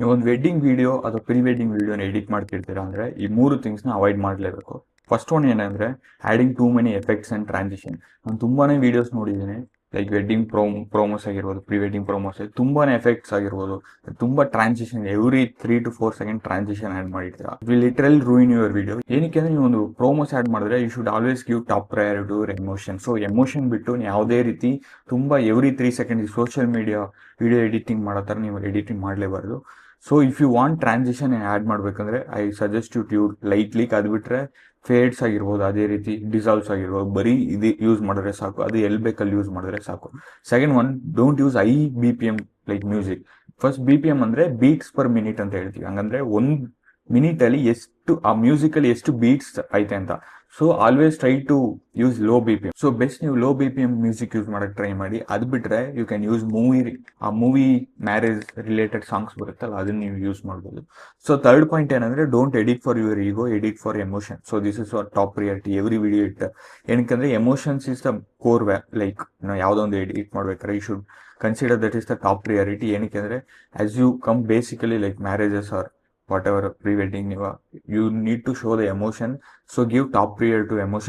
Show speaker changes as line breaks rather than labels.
ನೀವೊಂದು wedding video ಅಥವಾ pre wedding ವಿಡಿಯೋನ ಎಡಿಟ್ ಮಾಡ್ತಿರ್ತೀರಾ ಅಂದರೆ ಈ ಮೂರು ಥಿಂಗ್ಸ್ನ ಅವಾಯ್ಡ್ ಮಾಡಲೇಬೇಕು. ಫಸ್ಟ್ ಒನ್ ಏನಂದರೆ adding too many effects and transition. ನಾನು ತುಂಬಾ ವೀಡಿಯೋಸ್ ನೋಡಿದ್ದೀನಿ, ಲೈಕ್ ವೆಡ್ಡಿಂಗ್ ಪ್ರೋಮೋಸ್ ಆಗಿರ್ಬೋದು, ಪ್ರೀ ವೆಡ್ಡಿಂಗ್ ಪ್ರೋಮೋಸ್ ತುಂಬಾ ಎಫೆಕ್ಟ್ಸ್ ಆಗಿರ್ಬೋದು, ತುಂಬ transition, every 3 to 4 second transition add ಮಾಡಿರ್ತೀರಾ. Will literally ruin your video. ಏನಕ್ಕೆ ಅಂದರೆ ನೀವು ಒಂದು ಪ್ರೋಮೋಸ್ ಆ್ಯಡ್ ಮಾಡಿದ್ರೆ you should always give top priority to emotion. So emotion ಬಿಟ್ಟು ಯಾವುದೇ ರೀತಿ ತುಂಬ every 3 second social media video editing ಮಾಡೋ ಥರ ನೀವು ಎಡಿಟಿಂಗ್ ಮಾಡಲೇಬಾರ್ದು. So if you want transition add ಮಾಡಬೇಕಂದ್ರೆ I suggest you to do lightly. ಅದು ಬಿಟ್ಟರೆ ಫೇಡ್ಸ್ ಆಗಿರ್ಬೋದು, ಅದೇ ರೀತಿ ಡಿಸಾಲ್ವ್ಸ್ ಆಗಿರ್ಬೋದು, ಬರೀ ಇದು ಯೂಸ್ ಮಾಡಿದ್ರೆ ಸಾಕು. ಅದು ಎಲ್ಲಿ ಬೇಕಲ್ಲಿ ಯೂಸ್ ಮಾಡಿದ್ರೆ ಸಾಕು. Second one, don't use I B P M like music. First B P M ಅಂದರೆ ಬೀಟ್ಸ್ ಪರ್ ಮಿನಿಟ್ ಅಂತ ಹೇಳ್ತೀವಿ. ಹಂಗಂದ್ರೆ ಒಂದು ಮಿನಿಟಲ್ಲಿ ಎಷ್ಟು ಆ ಮ್ಯೂಸಿಕಲ್ಲಿ ಎಷ್ಟು ಬೀಟ್ಸ್ ಐತೆ ಅಂತ. So always try to use low B P M. So best ನೀವು low B P M music use ಮಾಡೋಕ್ಕೆ ಟ್ರೈ ಮಾಡಿ. ಅದು ಬಿಟ್ಟರೆ you can use movie marriage related songs ಬರುತ್ತಲ್ಲ, ಅದನ್ನ ನೀವು ಯೂಸ್ ಮಾಡ್ಬೋದು. ಸೊ ಥರ್ಡ್ ಪಾಯಿಂಟ್ ಏನಂದರೆ, don't edit for your ego, edit for emotion. So this is our top priority every video it. ಏನಕ್ಕಂದರೆ emotions is the core like ನಾವು ಯಾವುದೋ ಒಂದು edit ಮಾಡ್ಬೇಕಾದ್ರೆ you should consider that is the top priority. ಏನಕ್ಕೆ ಅಂದರೆ as you come basically like marriages are whatever pre-wedding, you need to show the emotion. So give top priority to emotion.